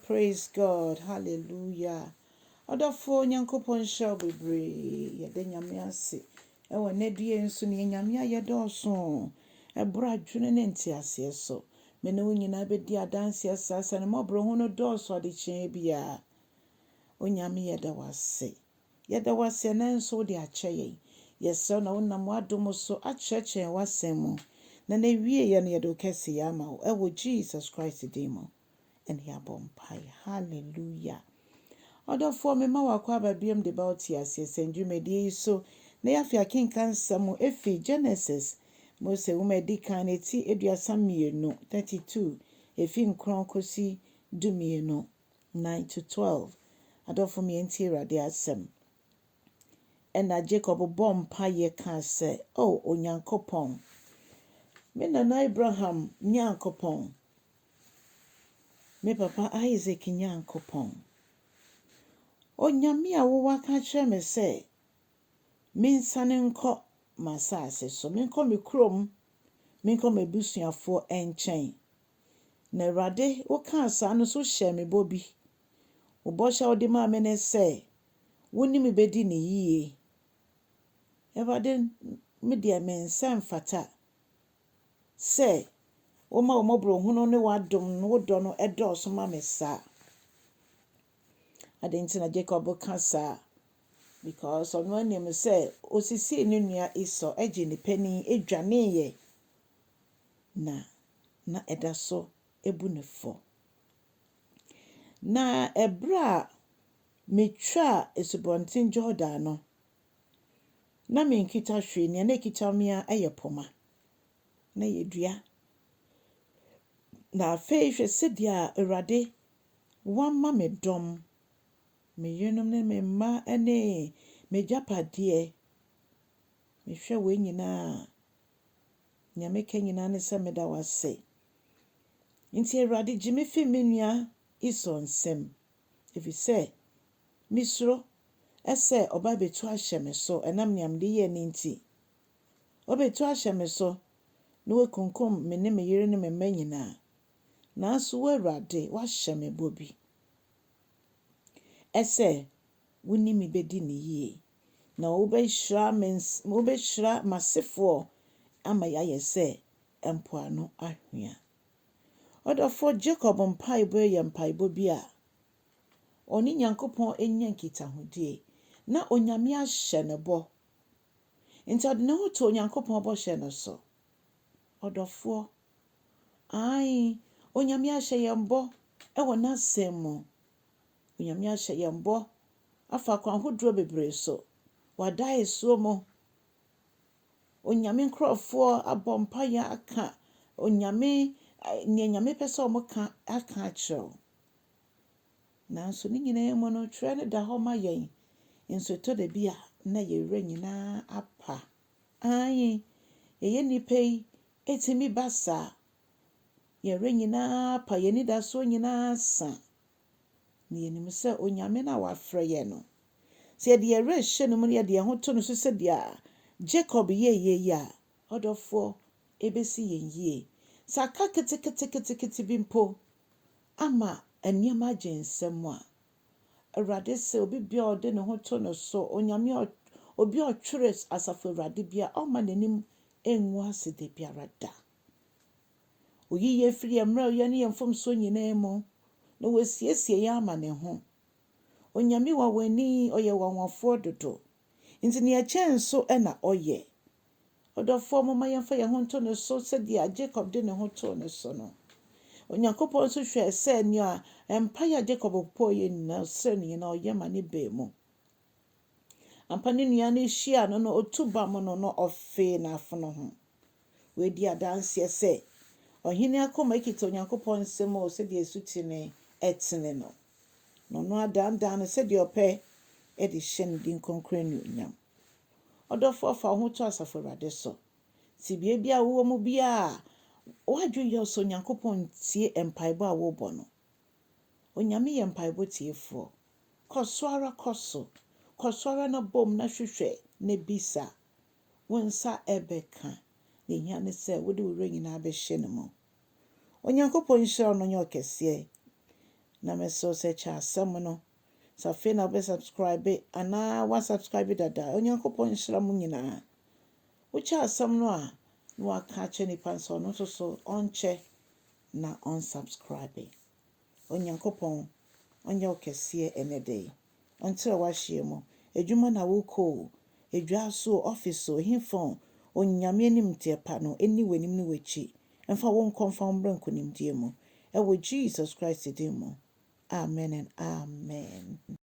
Praise God. Hallelujah. Odofo nyankopon shall be brave. Yede nyame ase. Ewo nedue nso ne nyame ayede oso. Ebra dwene ne ntiase so. Me ne wonyina bedi adanse asasa ne mobro hu no doso de chen bia. Onyame yede wase. Yede wase na nso de akyeye. Yeso na wonam wadom so akyekyen wasem. Na ne wie ye ne yede kese ya ma wo. Ewo Jesus Christ demo. And he abompai. Hallelujah. Odofo me ma wakwa babiem de about yes sendwumedi so na yafia kinkan samu efi Genesis mo se wumedi kan eti eduasa mienu 32 efi nkron kosi dumienu 9 to 12. Adofo me enti Awurade asem. Ena Jacob bompa ye kan se oh onyankopon. Me nana Abraham nyankopon. Me papa Isaac nyankopon. Onyame a wo waka kire me se mensane nko masase so menko me krom menko me busuafo enchen na Awurade wo ka asa no so hye me bobi wo bo hye wo de ma me ne se woni me bedi ne yiye Awurade me de mensan fata se wo ma wo mobro hunu ne wadom no do no edo so ma me sa adentina Jacob kasa because on one name say osisi ni nua iso eje ni pani edwane ye na edaso ebu ne fo na ebra metwa esubontin Jordan no na me nkita hwe ne na kita mia eyepoma na yedua na afei hwe sedia Awurade wamma me dom me yenom ne me ma ene me japade me hwe we nyina nyame ka nyina ne se me da wase nti Awurade gime fi menua iso nsem if you say misro ese oba betu ahye me so enam nyam de ye ni nti obetu ahye me so no we kunkum me ne me yere ne me ma nyina na so Awurade wa hye me bobi ese woni mi bedi ne yie na wo be hira masefo ama ya yese empoano ahwea odofo Jacob mpaibo ye mpaibo bia oni nyankopon enya nkitahudie na onyame ahye ne bo nti odne ho to nyankopon bo hye no so odofo ai onyame ahye ye mbo ewo na semo onyame ahye ye mbo afa kwa hodro bebre so wadai so mo onyame nkrofo abompa ya aka onyame ne nyame pese o moka aka achro nanso ni nyina mo no twa ne da ho ma yen nso to da bia na ye wura nyina apa ai ye nipai etimi basa ye wura nyina apa ye ni da so nyina sa ni enim se onyame na wafre ye no se de ye wura hye no mu ye de ho to no so se dia Jacob ye ya odofo ebesi yenye saka kete bimpo ama eniema agensem a Awurade se obi bia ode ne ho to no so onyame obi otwere asafo Awurade bia o ma nanim enwu asede biara da oyiye firi emra oye ne yemfom so nyina mu no wasiesie ya ama ne ho onyame wa wani oye wanwafo dodo nti ne chenso na oye odofo mama yemfa ye ho to no so se dia Jacob de ne ho to no so no onyankopon so hwe se ni a empire Jacob poye na se ni na oye ma ne be mu ampa ne nua ne hia no no otuba mo no ofe na afono ho we di adanse se ohene akoma ikito onyankopon semo se dia sutine etene no adandan se dia ope e di hye din konkrenu nyam odofo fa ho to asafo Awurade so sibie bia wo mu bia wadwu yo so nyankopon tie empaibo a wo bɔ no onyame ye empaibo tiefo kosoara na bom na hwehwɛ na bisa wonsa ebeka ne hia ne se wo de wura nyina be hye no mo onyankopon hyira no nyo kese na meso se cha asɛm no sa fe na be subscribe ana wa subscribe dada onyankopɔn nhyira mu nyinaa wo cha asɛm no a na waka kyɛ nipa nso no so onche na on subscribe onyankopɔn onye okɛseɛ enede until wahye mu edwuma na wokɔ edwa so office so himfon onyame nim tie pa no eni wanim ne wachi emfa won confirm branko nim die mu ewo Jesus Christ din mu amen and amen.